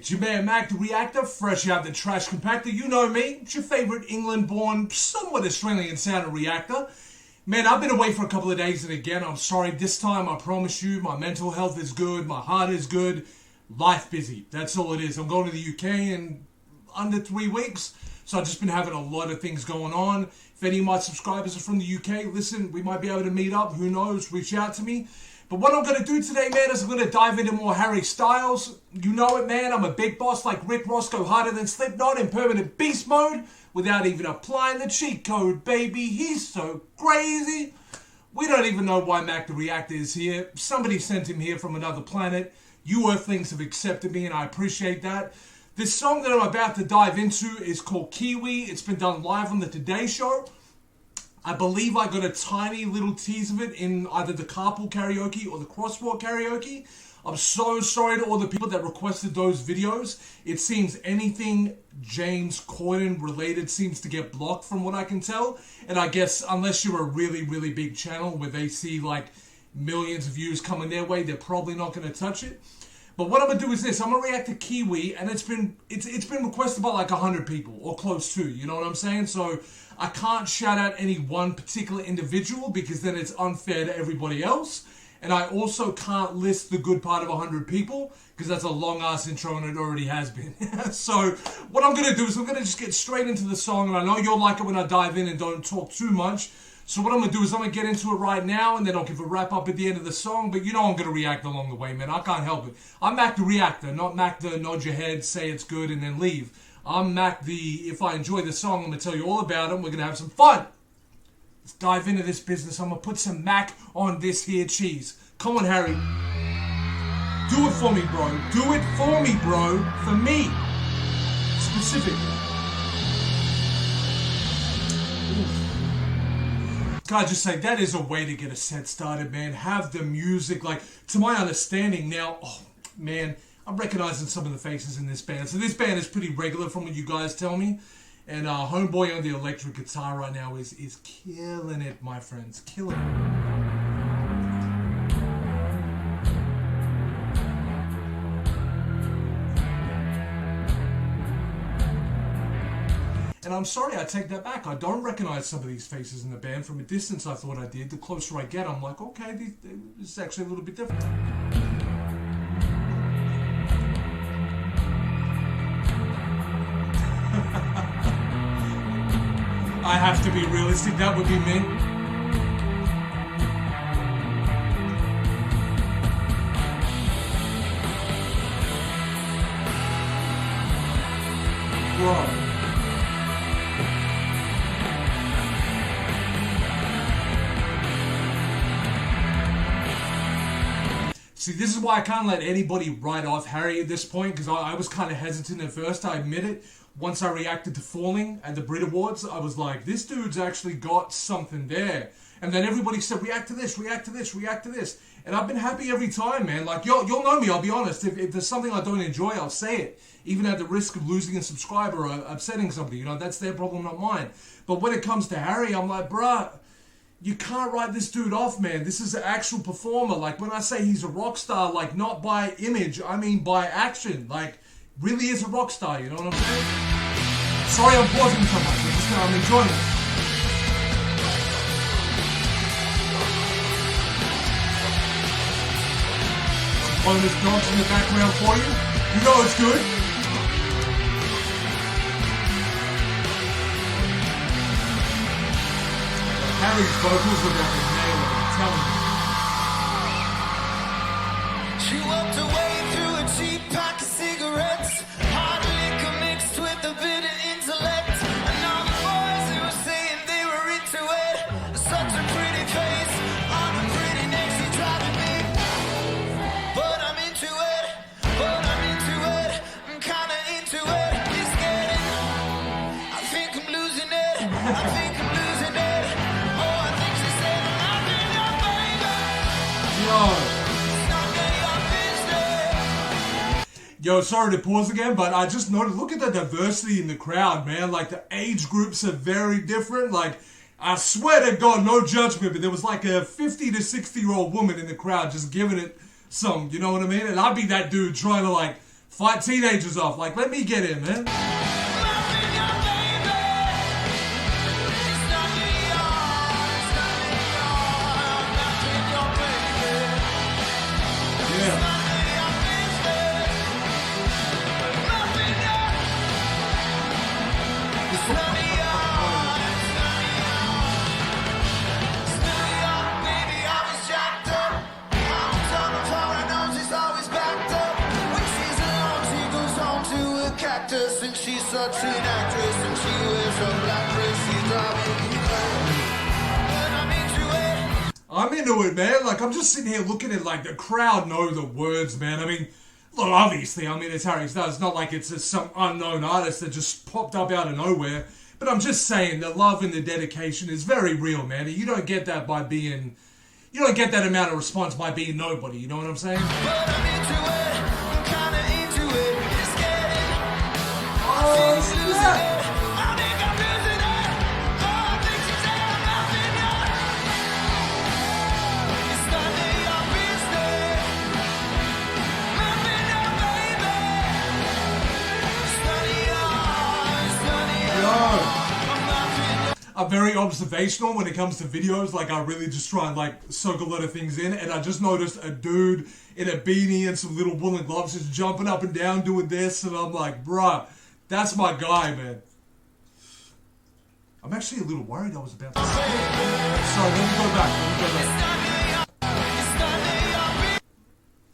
It's your man Mac the Reactor, fresh out the trash compactor. You know me, it's your favorite England-born, somewhat Australian-sounding reactor. Man, I've been away for a couple of days, and again, I'm sorry. This time, I promise you, my mental health is good, my heart is good, life busy. That's all it is. I'm going to the UK in under 3 weeks, so I've just been having a lot of things going on. If any of my subscribers are from the UK, listen, we might be able to meet up. Who knows? Reach out to me. But what I'm going to do today, man, is I'm going to dive into more Harry Styles. You know it, man. I'm a big boss like Rick Ross, go harder than Slipknot in permanent beast mode without even applying the cheat code, baby. He's so crazy. We don't even know why Mac the Reactor is here. Somebody sent him here from another planet. You Earthlings have accepted me, and I appreciate that. This song that I'm about to dive into is called Kiwi. It's been done live on the Today Show. I believe I got a tiny little tease of it in either the Carpool Karaoke or the Crosswalk Karaoke. I'm so sorry to all the people that requested those videos. It seems anything James Corden related seems to get blocked from what I can tell. And I guess unless you're a really, really big channel where they see like millions of views coming their way, they're probably not going to touch it. But what I'm going to do is this. I'm going to react to Kiwi, and it's been requested by like 100 people, or close to, you know what I'm saying? So I can't shout out any one particular individual because then it's unfair to everybody else. And I also can't list the good part of 100 people because that's a long-ass intro and it already has been. So what I'm going to do is I'm going to just get straight into the song, and I know you'll like it when I dive in and don't talk too much. So what I'm going to do is I'm going to get into it right now, and then I'll give a wrap-up at the end of the song. But you know I'm going to react along the way, man. I can't help it. I'm Mac the Reactor, not Mac the nod your head, say it's good, and then leave. I'm Mac the, if I enjoy the song, I'm going to tell you all about it. We're going to have some fun. Let's dive into this business. I'm going to put some Mac on this here cheese. Come on, Harry. Do it for me, bro. Do it for me, bro. For me. Specifically. Oof. Can I just say, that is a way to get a set started, man. Have the music, like, to my understanding now, oh, man, I'm recognizing some of the faces in this band. So this band is pretty regular from what you guys tell me. And Homeboy on the electric guitar right now is killing it, my friends. Killing it. And I'm sorry, I take that back. I don't recognize some of these faces in the band. From a distance, I thought I did. The closer I get, I'm like, okay, this is actually a little bit different. I have to be realistic. That would be me. Bro. See, this is why I can't let anybody write off Harry at this point, because I was kind of hesitant at first, I admit it. Once I reacted to Falling at the Brit Awards, I was like, this dude's actually got something there. And then everybody said, react to this, react to this, react to this. And I've been happy every time, man. Like, you'll know me, I'll be honest. If there's something I don't enjoy, I'll say it. Even at the risk of losing a subscriber or upsetting somebody. You know, that's their problem, not mine. But when it comes to Harry, I'm like, bruh, you can't write this dude off, man. This is an actual performer. Like, when I say he's a rock star, like, not by image, I mean by action. Like, really is a rock star, you know what I'm saying? Sorry I'm pausing so much. I'm enjoying it. Bonus dogs in the background for you. You know it's good. Harry's vocals are about to nail it, I'm telling you. She walked away through a cheap pack of cigarettes, hard liquor mixed with a bit of intellect, and all the boys who were saying they were into it. Such a pretty face on a pretty neck, she driving me. But I'm into it, but I'm into it, I'm kinda into it. It's getting, I think I'm losing it, I think I'm losing it. Yo, sorry to pause again, but I just noticed, look at the diversity in the crowd, man. Like, the age groups are very different. Like, I swear to God, no judgment, but there was like a 50 to 60-year-old woman in the crowd just giving it some, you know what I mean? And I'd be that dude trying to like fight teenagers off. Like, let me get in, man. And she's such an actress, and she wears a black dress. She's driving me crazy, but I'm into it. I'm into it, man. Like, I'm just sitting here looking at, like, the crowd know the words, man. I mean, look, obviously, I mean, it's Harry Styles. It's not like it's some unknown artist that just popped up out of nowhere. But I'm just saying, the love and the dedication is very real, man. You don't get that by being... You don't get that amount of response by being nobody, you know what I'm saying? But I'm into it. I'm kinda into it. It's getting. Oh, She's losing snap. it. I think I'm losing it. Oh, I think she's saying I'm nothing yet. It's none of your business. Nothing up, baby. It's none of yours. It's none of yours. Yo. I'm nothing. I'm very observational when it comes to videos. Like, I really just try and, like, soak a lot of things in. And I just noticed a dude in a beanie and some little woolen gloves just jumping up and down doing this. And I'm like, bruh, that's my guy, man. I'm actually a little worried I was about to... Sorry, let me go back.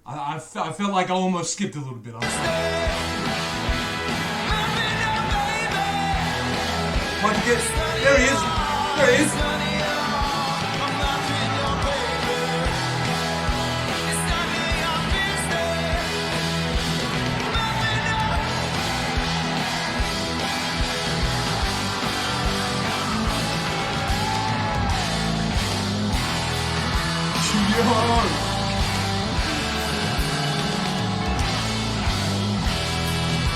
I felt like I almost skipped a little bit. I'm sorry. Why'd you get... There he is. There he is.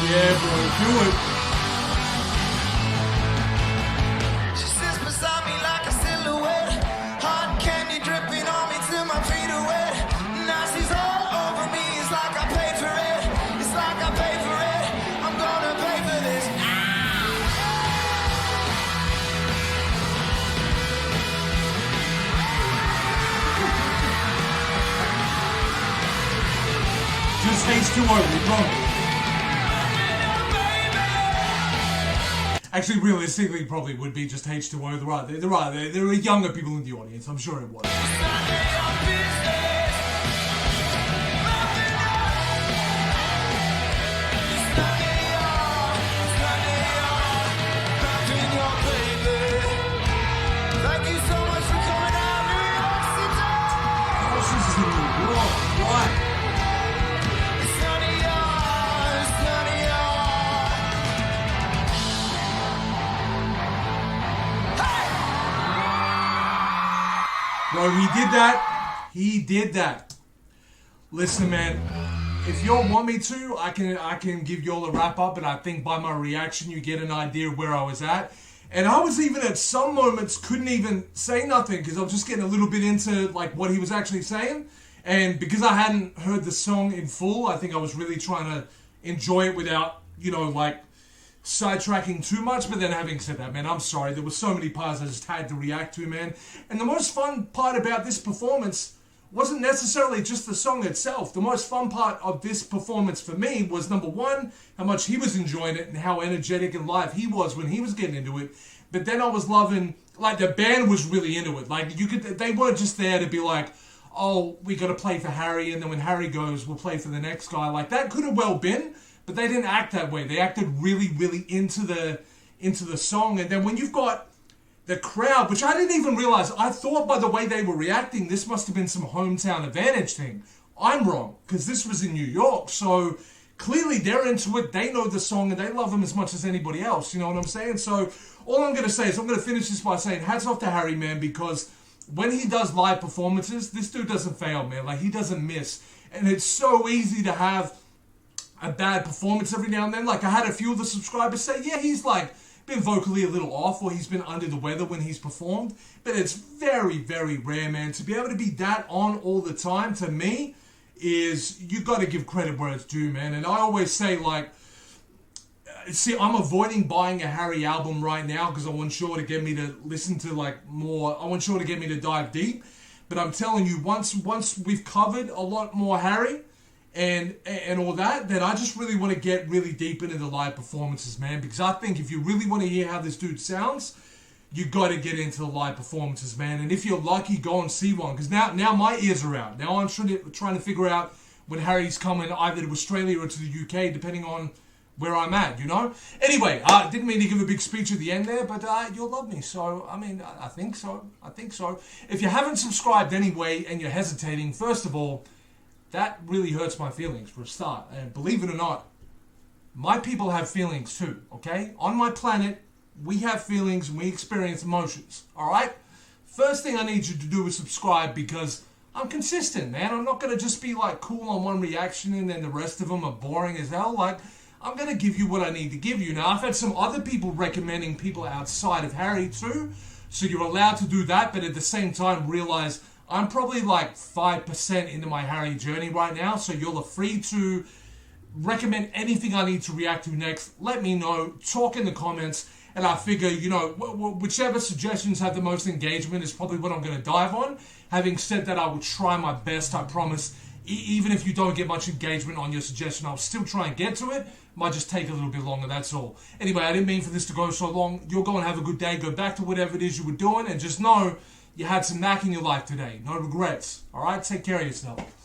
Yeah, bro, do it. She sits beside me like a silhouette. Hot candy dripping on me till my feet are wet. Now she's all over me. It's like I paid for it. It's like I paid for it. I'm gonna pay for this. Just H2O, we promise. Actually, realistically, it probably would be just H2O. There are younger people in the audience. I'm sure it was. Thank you so much for coming out, New York City. Oh, this is in New York. Right. It's none of yours, it's none of yours. Bro, he did that. He did that. Listen, man. If y'all want me to, I can give y'all a wrap up, and I think by my reaction you get an idea of where I was at. And I was even at some moments couldn't even say nothing because I was just getting a little bit into like what he was actually saying. And because I hadn't heard the song in full, I think I was really trying to enjoy it without, you know, like sidetracking too much. But then having said that, man, I'm sorry. There were so many parts I just had to react to, man. And the most fun part about this performance wasn't necessarily just the song itself. The most fun part of this performance for me was, number one, how much he was enjoying it and how energetic and live he was when he was getting into it. But then I was loving, like, the band was really into it. Like, they weren't just there to be like, oh, we got to play for Harry, and then when Harry goes, we'll play for the next guy. Like, that could have well been, but they didn't act that way. They acted really, really into the song. And then when you've got the crowd, which I didn't even realize, I thought by the way they were reacting, this must have been some hometown advantage thing. I'm wrong, because this was in New York, so clearly they're into it, they know the song, and they love him as much as anybody else, you know what I'm saying? So all I'm going to say is, I'm going to finish this by saying hats off to Harry, man, because when he does live performances, this dude doesn't fail, man. Like, he doesn't miss. And it's so easy to have a bad performance every now and then. Like, I had a few of the subscribers say, yeah, he's like been vocally a little off, or he's been under the weather when he's performed, but it's very, very rare, man. To be able to be that on all the time, to me, is you got to give credit where it's due, man. And I always say, like, see, I'm avoiding buying a Harry album right now because I want Shaw to get me to listen to, like, more. I want Shaw to get me to dive deep. But I'm telling you, once we've covered a lot more Harry and all that, then I just really want to get really deep into the live performances, man. Because I think if you really want to hear how this dude sounds, you got to get into the live performances, man. And if you're lucky, go and see one. Because now my ears are out. Now I'm trying to figure out when Harry's coming either to Australia or to the UK, depending on where I'm at, you know? Anyway, I didn't mean to give a big speech at the end there, but you'll love me. So, I mean, I think so. I think so. If you haven't subscribed anyway and you're hesitating, first of all, that really hurts my feelings for a start. And believe it or not, my people have feelings too, okay? On my planet, we have feelings and we experience emotions, all right? First thing I need you to do is subscribe because I'm consistent, man. I'm not going to just be like cool on one reaction and then the rest of them are boring as hell. Like, I'm going to give you what I need to give you. Now, I've had some other people recommending people outside of Harry too, so you're allowed to do that, but at the same time realize I'm probably like 5% into my Harry journey right now, so you're free to recommend anything I need to react to next. Let me know, talk in the comments, and I figure, you know, whichever suggestions have the most engagement is probably what I'm going to dive on. Having said that, I will try my best, I promise. Even if you don't get much engagement on your suggestion, I'll still try and get to it. Might just take a little bit longer, that's all. Anyway, I didn't mean for this to go so long. You'll go and have a good day. Go back to whatever it is you were doing. And just know you had some knack in your life today. No regrets. All right? Take care of yourself.